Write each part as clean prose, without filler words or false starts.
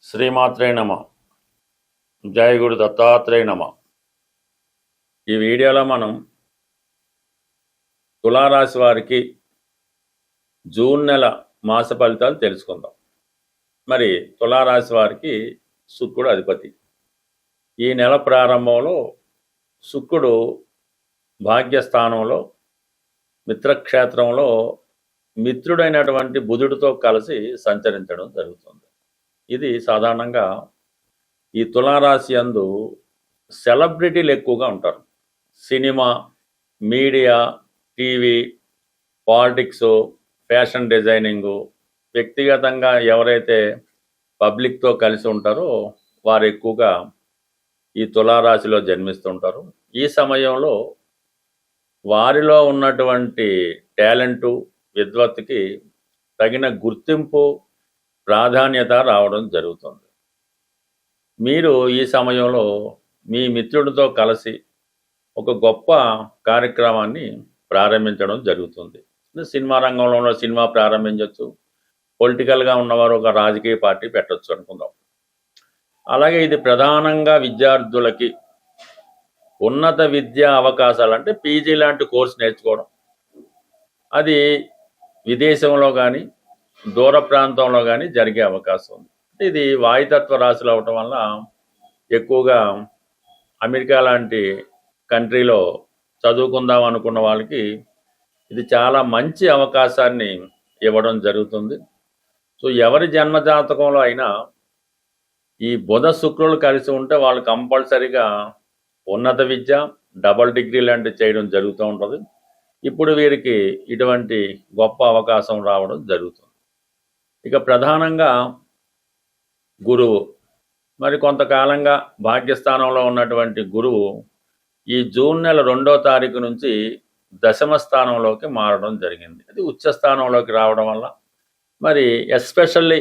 శ్రీమాత్రే నమ. జయ గురు దత్తాత్రేయ నమ. ఈ వీడియోలో మనం తులారాశి వారికి జూన్ నెల మాస ఫలితాలు తెలుసుకుందాం. మరి తులారాశి వారికి శుక్రుడు అధిపతి. ఈ నెల ప్రారంభంలో శుక్రుడు భాగ్యస్థానంలో మిత్రక్షేత్రంలో మిత్రుడైనటువంటి బుధుడితో కలిసి సంచరించడం జరుగుతుంది. ఇది సాధారణంగా ఈ తులారాశి యందు సెలబ్రిటీలు ఎక్కువగా ఉంటారు. Cinema, media, TV, politics, fashion designing, వ్యక్తిగతంగా ఎవరైతే పబ్లిక్తో కలిసి ఉంటారో వారు ఎక్కువగా ఈ తులారాశిలో జన్మిస్తుంటారు. ఈ సమయంలో వారిలో ఉన్నటువంటి టాలెంటు, విద్వత్తుకి తగిన గుర్తింపు, ప్రాధాన్యత రావడం జరుగుతుంది. మీరు ఈ సమయంలో మీ మిత్రుడితో కలిసి ఒక గొప్ప కార్యక్రమాన్ని ప్రారంభించడం జరుగుతుంది. సినిమా రంగంలో సినిమా ప్రారంభించవచ్చు, పొలిటికల్గా ఉన్నవారు ఒక రాజకీయ పార్టీ పెట్టచ్చు అనుకుందాం. అలాగే ఇది ప్రధానంగా విద్యార్థులకి ఉన్నత విద్యా అవకాశాలు, అంటే పీజీ లాంటి కోర్సు నేర్చుకోవడం, అది విదేశంలో కానీ దూర ప్రాంతంలో కానీ జరిగే అవకాశం ఉంది. ఇది వాయుతత్వ రాశులు అవటం వల్ల ఎక్కువగా అమెరికా లాంటి కంట్రీలో చదువుకుందాం అనుకున్న వాళ్ళకి ఇది చాలా మంచి అవకాశాన్ని ఇవ్వడం జరుగుతుంది. సో ఎవరి జన్మజాతకంలో అయినా ఈ బుధ శుక్రులు కలిసి ఉంటే వాళ్ళు కంపల్సరీగా ఉన్నత విద్య, డబల్ డిగ్రీ లాంటివి చేయడం జరుగుతూ ఉంటుంది. ఇప్పుడు వీరికి ఇటువంటి గొప్ప అవకాశం రావడం జరుగుతుంది. ఇక ప్రధానంగా గురువు, మరి కొంతకాలంగా భాగ్యస్థానంలో ఉన్నటువంటి గురువు ఈ జూన్ నెల 2వ తారీఖు నుంచి దశమ స్థానంలోకి మారడం జరిగింది. అది ఉచ్చ స్థానంలోకి రావడం వల్ల మరి ఎస్పెషల్లీ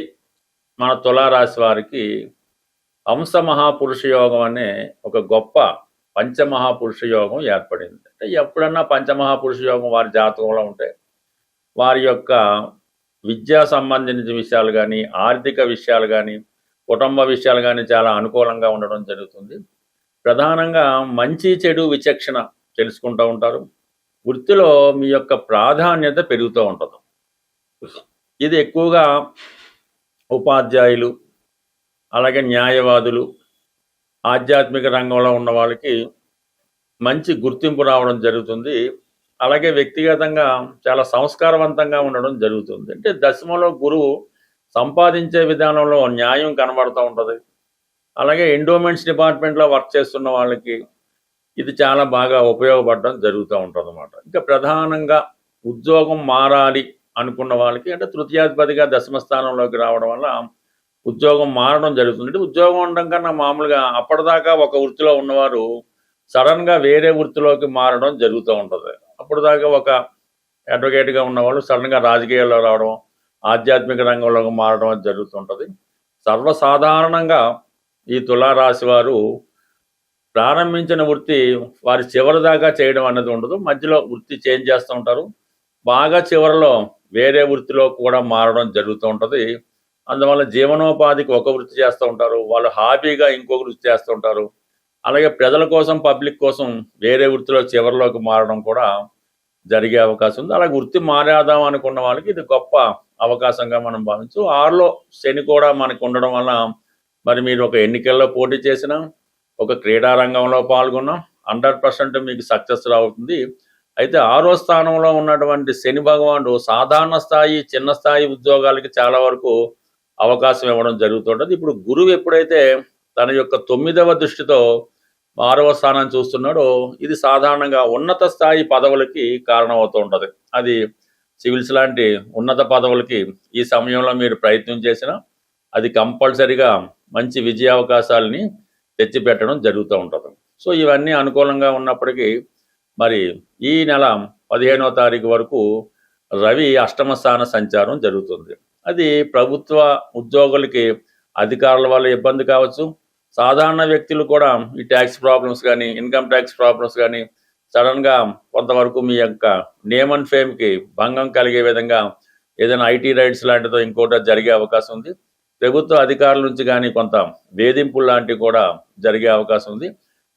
మన తులారాశి వారికి హంస మహాపురుష యోగం అనే ఒక గొప్ప పంచమహాపురుష యోగం ఏర్పడింది. అంటే ఎప్పుడన్నా పంచమహాపురుష యోగం వారి జాతకంలో ఉంటే వారి యొక్క విద్యా సంబంధించిన విషయాలు కానీ, ఆర్థిక విషయాలు కానీ, కుటుంబ విషయాలు కానీ చాలా అనుకూలంగా ఉండడం జరుగుతుంది. ప్రధానంగా మంచి చెడు విచక్షణ తెలుసుకుంటూ ఉంటారు. వృత్తిలో మీ యొక్క ప్రాధాన్యత పెరుగుతూ ఉంటుంది. ఇది ఎక్కువగా ఉపాధ్యాయులు, అలాగే న్యాయవాదులు, ఆధ్యాత్మిక రంగంలో ఉన్న వాళ్ళకి మంచి గుర్తింపు రావడం జరుగుతుంది. అలాగే వ్యక్తిగతంగా చాలా సంస్కారవంతంగా ఉండడం జరుగుతుంది. అంటే దశమంలో గురువు సంపాదించే విధానంలో న్యాయం కనబడుతూ ఉంటుంది. అలాగే ఎండోమెంట్స్ డిపార్ట్మెంట్లో వర్క్ చేస్తున్న వాళ్ళకి ఇది చాలా బాగా ఉపయోగపడడం జరుగుతూ ఉంటుంది అన్నమాట. ఇంకా ప్రధానంగా ఉద్యోగం మారాలి అనుకున్న వాళ్ళకి, అంటే తృతీయాధిపతిగా దశమ స్థానంలోకి రావడం వల్ల ఉద్యోగం మారడం జరుగుతుంది. అంటే ఉద్యోగం ఉండడం కన్నా మామూలుగా అప్పటిదాకా ఒక వృత్తిలో ఉన్నవారు సడన్గా వేరే వృత్తిలోకి మారడం జరుగుతూ ఉంటుంది. అప్పుడు దాకా ఒక అడ్వకేట్గా ఉన్నవాళ్ళు సడన్గా రాజకీయాల్లో రావడం, ఆధ్యాత్మిక రంగంలోకి మారడం జరుగుతుంటుంది. సర్వసాధారణంగా ఈ తులారాశి వారు ప్రారంభించిన వృత్తి వారి చివరి దాకా చేయడం అన్నది ఉండదు. మధ్యలో వృత్తి చేంజ్ చేస్తూ ఉంటారు. బాగా చివరిలో వేరే వృత్తిలో కూడా మారడం జరుగుతూ ఉంటుంది. అందువల్ల జీవనోపాధికి ఒక వృత్తి చేస్తూ ఉంటారు, వాళ్ళు హాబీగా ఇంకొక వృత్తి చేస్తూ ఉంటారు. అలాగే ప్రజల కోసం, పబ్లిక్ కోసం వేరే వృత్తిలో చివరిలోకి మారడం కూడా జరిగే అవకాశం ఉంది. అలాగే వృత్తి మారేద్దాం అనుకున్న వాళ్ళకి ఇది గొప్ప అవకాశంగా మనం భావించు. 6లో శని కూడా మనకు ఉండడం వల్ల మరి మీరు ఒక ఎన్నికల్లో పోటీ చేసినా, ఒక క్రీడా రంగంలో పాల్గొన్నా 100% మీకు సక్సెస్ రావుతుంది. అయితే 6వ స్థానంలో ఉన్నటువంటి శని భగవానుడు సాధారణ స్థాయి, చిన్న స్థాయి ఉద్యోగాలకి చాలా వరకు అవకాశం ఇవ్వడం జరుగుతుంటుంది. ఇప్పుడు గురువు ఎప్పుడైతే తన యొక్క 9వ దృష్టితో 6వ స్థానాన్ని చూస్తున్నాడో ఇది సాధారణంగా ఉన్నత స్థాయి పదవులకి కారణమవుతూ ఉంటుంది. అది సివిల్స్ లాంటి ఉన్నత పదవులకి ఈ సమయంలో మీరు ప్రయత్నం చేసినా అది కంపల్సరీగా మంచి విజయ అవకాశాలని తెచ్చిపెట్టడం జరుగుతూ ఉంటుంది. సో ఇవన్నీ అనుకూలంగా ఉన్నప్పటికీ మరి ఈ నెల 15వ తారీఖు వరకు రవి అష్టమ స్థాన సంచారం జరుగుతుంది. అది ప్రభుత్వ ఉద్యోగులకి అధికారుల వల్ల ఇబ్బంది కావచ్చు, సాధారణ వ్యక్తులు కూడా ఈ ట్యాక్స్ ప్రాబ్లమ్స్ కానీ, ఇన్కమ్ ట్యాక్స్ ప్రాబ్లమ్స్ కానీ సడన్గా కొంతవరకు మీ యొక్క నేమ్ అండ్ ఫేమ్కి భంగం కలిగే విధంగా ఏదైనా ఐటీ రైట్స్ లాంటిదో ఇంకోటో జరిగే అవకాశం ఉంది. ప్రభుత్వ అధికారుల నుంచి కానీ కొంత వేధింపులు లాంటివి కూడా జరిగే అవకాశం ఉంది.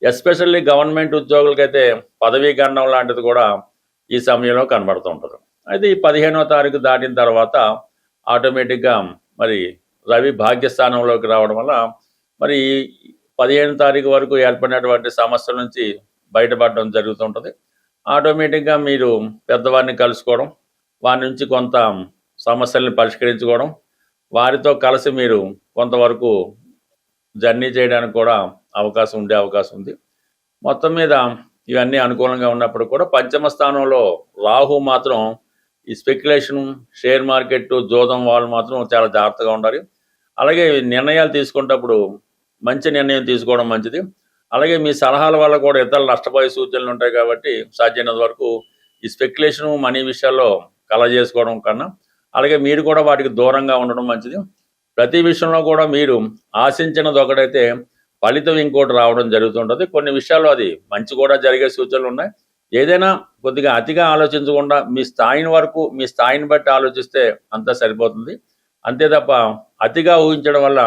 ఎస్పెషల్లీ గవర్నమెంట్ ఉద్యోగులకైతే పదవీ గండం లాంటిది కూడా ఈ సమయంలో కనబడుతూ ఉంటుంది. అయితే ఈ 15వ తారీఖు దాటిన తర్వాత ఆటోమేటిక్గా మరి రవి భాగ్యస్థానంలోకి రావడం వల్ల మరి 15 తారీఖు వరకు ఏర్పడినటువంటి సమస్యల నుంచి బయటపడడం జరుగుతుంటుంది. ఆటోమేటిక్గా మీరు పెద్దవారిని కలుసుకోవడం, వారి నుంచి కొంత సమస్యల్ని పరిష్కరించుకోవడం, వారితో కలిసి మీరు కొంతవరకు జర్నీ చేయడానికి కూడా ఉండే అవకాశం ఉంది. మొత్తం మీద ఇవన్నీ అనుకూలంగా ఉన్నప్పుడు కూడా పంచమ స్థానంలో రాహు మాత్రం ఈ స్పెక్యులేషన్, షేర్ మార్కెట్, జోదం వాళ్ళు మాత్రం చాలా జాగ్రత్తగా ఉండాలి. అలాగే నిర్ణయాలు తీసుకునేటప్పుడు మంచి నిర్ణయం తీసుకోవడం మంచిది. అలాగే మీ సలహాల వల్ల కూడా ఇతరులు నష్టపోయే సూచనలు ఉంటాయి కాబట్టి సాధ్యమైనంత వరకు ఈ స్పెక్యులేషన్, మనీ విషయాల్లో చేసుకోవడం కన్నా అలాగే మీరు కూడా వాటికి దూరంగా ఉండడం మంచిది. ప్రతి విషయంలో కూడా మీరు ఆశించినది ఒకటైతే ఫలితం ఇంకోటి రావడం జరుగుతుంటుంది. కొన్ని విషయాల్లో అది మంచి కూడా జరిగే సూచనలు ఉన్నాయి. ఏదైనా కొద్దిగా అతిగా ఆలోచించకుండా మీ స్థాయిని బట్టి ఆలోచిస్తే అంతా సరిపోతుంది. అంతే తప్ప అతిగా ఊహించడం వల్ల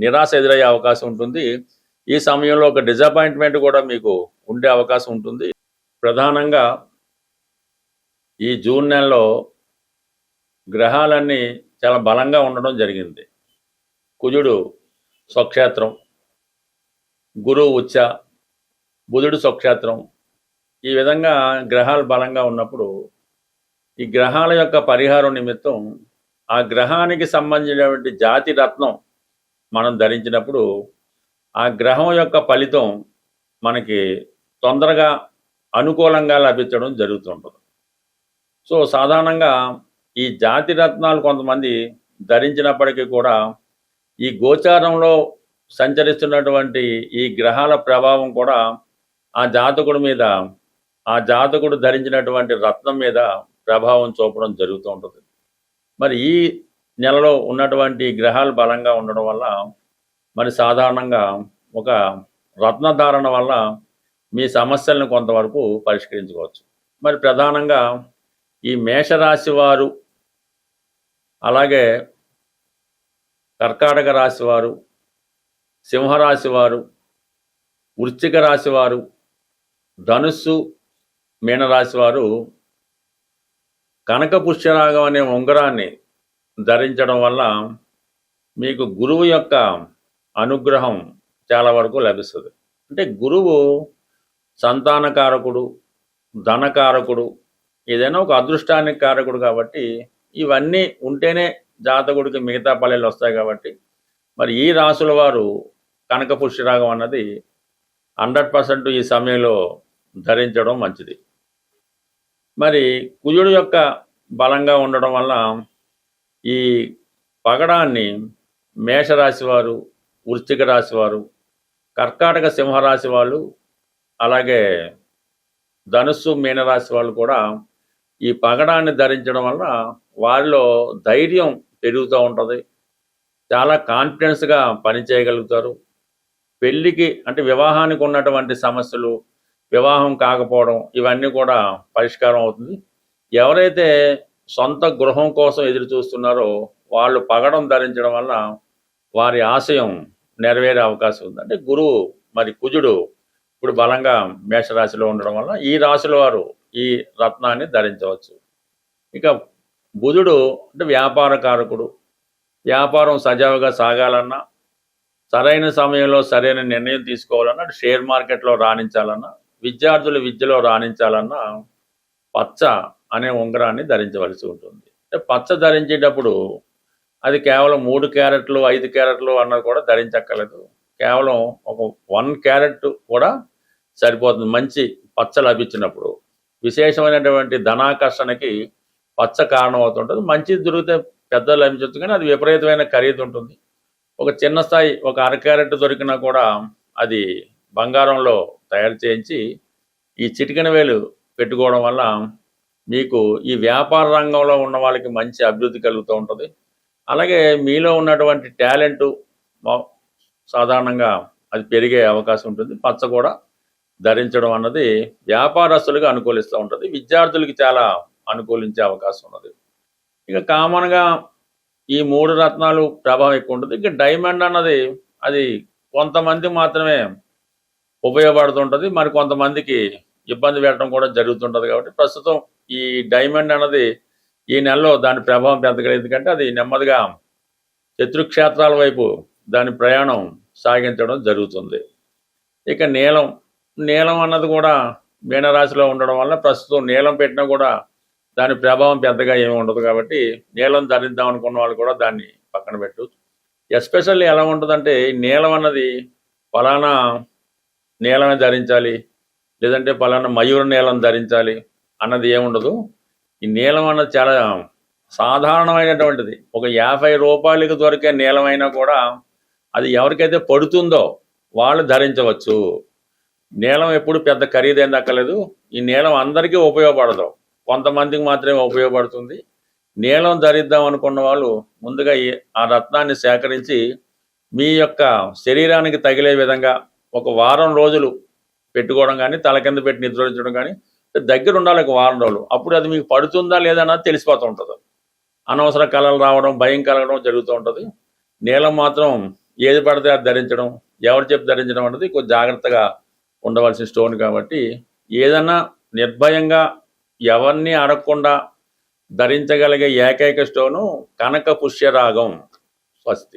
నిరాశ ఎదురయ్యే అవకాశం ఉంటుంది. ఈ సమయంలో ఒక డిసప్పాయింట్మెంట్ కూడా మీకు ఉండే అవకాశం ఉంటుంది. ప్రధానంగా ఈ జూన్ నెలలో గ్రహాలన్నీ చాలా బలంగా ఉండడం జరిగింది. కుజుడు స్వక్షేత్రం, గురువు ఉచ్చ, బుధుడు స్వక్షేత్రం. ఈ విధంగా గ్రహాలు బలంగా ఉన్నప్పుడు ఈ గ్రహాల యొక్క పరిహారం నిమిత్తం ఆ గ్రహానికి సంబంధించినటువంటి జాతి రత్నం మనం ధరించినప్పుడు ఆ గ్రహం యొక్క ఫలితం మనకి తొందరగా అనుకూలంగా లభించడం జరుగుతుంటుంది. సో సాధారణంగా ఈ జాతి రత్నాలు కొంతమంది ధరించినప్పటికీ కూడా ఈ గోచారంలో సంచరిస్తున్నటువంటి ఈ గ్రహాల ప్రభావం కూడా ఆ జాతకుడు ధరించినటువంటి రత్నం మీద ప్రభావం చూపడం జరుగుతూ ఉంటుంది. మరి ఈ నెలలో ఉన్నటువంటి గ్రహాలు బలంగా ఉండడం వల్ల మరి సాధారణంగా ఒక రత్నధారణ వల్ల మీ సమస్యలను కొంతవరకు పరిష్కరించుకోవచ్చు. మరి ప్రధానంగా ఈ మేషరాశి వారు, అలాగే కర్కాటక రాశి వారు, సింహరాశి వారు, వృశ్చిక రాశి వారు, ధనుస్సు, మీనరాశి వారు కనక పుష్యరాగం అనే ఉంగరాన్ని ధరించడం వల్ల మీకు గురువు యొక్క అనుగ్రహం చాలా వరకు లభిస్తుంది. అంటే గురువు సంతానకారకుడు, ధనకారకుడు, ఏదైనా ఒక అదృష్టానికి కారకుడు కాబట్టి ఇవన్నీ ఉంటేనే జాతకుడికి మిగతా పల్లెలు వస్తాయి. కాబట్టి మరి ఈ రాసుల వారు కనక పుష్యరాగం అన్నది 100% ఈ సమయంలో ధరించడం మంచిది. మరి కుజుడు యొక్క బలంగా ఉండడం వల్ల ఈ పగడాన్ని మేషరాశి వారు, వృశ్చిక రాశి వారు, కర్కాటక సింహరాశి వాళ్ళు, అలాగే ధనుస్సు, మీనరాశి వాళ్ళు కూడా ఈ పగడాన్ని ధరించడం వల్ల వారిలో ధైర్యం పెరుగుతూ ఉంటుంది. చాలా కాన్ఫిడెన్స్గా పనిచేయగలుగుతారు. పెళ్ళికి అంటే వివాహానికి ఉన్నటువంటి సమస్యలు, వివాహం కాకపోవడం, ఇవన్నీ కూడా పరిష్కారం అవుతుంది. ఎవరైతే సొంత గృహం కోసం ఎదురు చూస్తున్నారో వాళ్ళు పగడం ధరించడం వల్ల వారి ఆశయం నెరవేరే అవకాశం ఉంది. అంటే కుజుడు ఇప్పుడు బలంగా మేషరాశిలో ఉండడం వల్ల ఈ రాశుల వారు ఈ రత్నాన్ని ధరించవచ్చు. ఇక బుధుడు అంటే వ్యాపార కారకుడు. వ్యాపారం సజావుగా సాగాలన్నా, సరైన సమయంలో సరైన నిర్ణయం తీసుకోవాలన్నా, షేర్ మార్కెట్లో రాణించాలన్నా, విద్యార్థులు విద్యలో రాణించాలన్నా పచ్చ అనే ఉంగరాన్ని ధరించవలసి ఉంటుంది. అంటే పచ్చ ధరించేటప్పుడు అది కేవలం 3 క్యారెట్లు 5 క్యారెట్లు అన్నది కూడా ధరించక్కర్లేదు. కేవలం ఒక 1 క్యారెట్ కూడా సరిపోతుంది. మంచి పచ్చ లభించినప్పుడు విశేషమైనటువంటి ధనాకర్షణకి పచ్చ కారణం అవుతుంటుంది. మంచిది దొరికితే పెద్దలు లభించవచ్చు, కానీ అది విపరీతమైన ఖరీదు ఉంటుంది. ఒక చిన్న స్థాయి ఒక 1/2 క్యారెట్ దొరికినా కూడా అది బంగారంలో తయారు చేయించి ఈ చిటికెన వేలు పెట్టుకోవడం వల్ల మీకు ఈ వ్యాపార రంగంలో ఉన్న వాళ్ళకి మంచి అభివృద్ధి కలుగుతూ ఉంటుంది. అలాగే మీలో ఉన్నటువంటి టాలెంటు సాధారణంగా అది పెరిగే అవకాశం ఉంటుంది. పచ్చ కూడా ధరించడం అన్నది వ్యాపారస్తులుగా అనుకూలిస్తూ ఉంటుంది. విద్యార్థులకి చాలా అనుకూలించే అవకాశం ఉన్నది. ఇక కామన్గా ఈ 3 రత్నాలు ప్రభావం ఎక్కువ ఉంటుంది. ఇక డైమండ్ అన్నది అది కొంతమంది మాత్రమే ఉపయోగపడుతుంటది. మరి కొంతమందికి ఇబ్బంది పెట్టడం కూడా జరుగుతుంటది కాబట్టి ప్రస్తుతం ఈ డైమండ్ అన్నది ఈ నెలలో దాని ప్రభావం పెద్దగా, ఎందుకంటే అది నెమ్మదిగా శత్రుక్షేత్రాల వైపు దాని ప్రయాణం సాగించడం జరుగుతుంది. ఇక నీలం, నీలం అన్నది కూడా మీనరాశిలో ఉండడం వల్ల ప్రస్తుతం నీలం పెట్టినా కూడా దాని ప్రభావం పెద్దగా ఏమి ఉండదు కాబట్టి నీలం ధరిద్దాం అనుకున్న వాళ్ళు కూడా దాన్ని పక్కన పెట్టు. ఎస్పెషల్లీ ఎలా ఉంటుందంటే ఈ నీలం అన్నది ఫలానా నీలమే ధరించాలి, లేదంటే ఫలానా మయూర నీలం ధరించాలి అన్నది ఏముండదు. ఈ నీలం అన్నది చాలా సాధారణమైనటువంటిది. ఒక 50 రూపాయలకు దొరికే నీలమైనా కూడా అది ఎవరికైతే పడుతుందో వాళ్ళు ధరించవచ్చు. నీలం ఎప్పుడు పెద్ద ఖరీదైన దక్కలేదు. ఈ నీలం అందరికీ ఉపయోగపడదు, కొంతమందికి మాత్రమే ఉపయోగపడుతుంది. నీలం ధరిద్దాం అనుకున్న వాళ్ళు ముందుగా ఆ రత్నాన్ని సేకరించి మీ యొక్క శరీరానికి తగిలే విధంగా ఒక వారం రోజులు పెట్టుకోవడం కానీ, తల కింద పెట్టి నిద్రించడం కానీ, దగ్గర ఉండాలి ఒక వారం రోజులు. అప్పుడు అది మీకు పడుతుందా లేదా అన్నది తెలిసిపోతూ ఉంటుంది. అనవసర కళలు రావడం, భయం కలగడం జరుగుతూ ఉంటుంది. నీలం మాత్రం ఏది పడితే అది ధరించడం, ఎవరు చెప్పి ధరించడం అనేది కొంచెం జాగ్రత్తగా ఉండవలసిన స్టోన్ కాబట్టి ఏదన్నా నిర్భయంగా ఎవరిని అడగకుండా ధరించగలిగే ఏకైక స్టోను కనక పుష్యరాగం. స్వస్తి.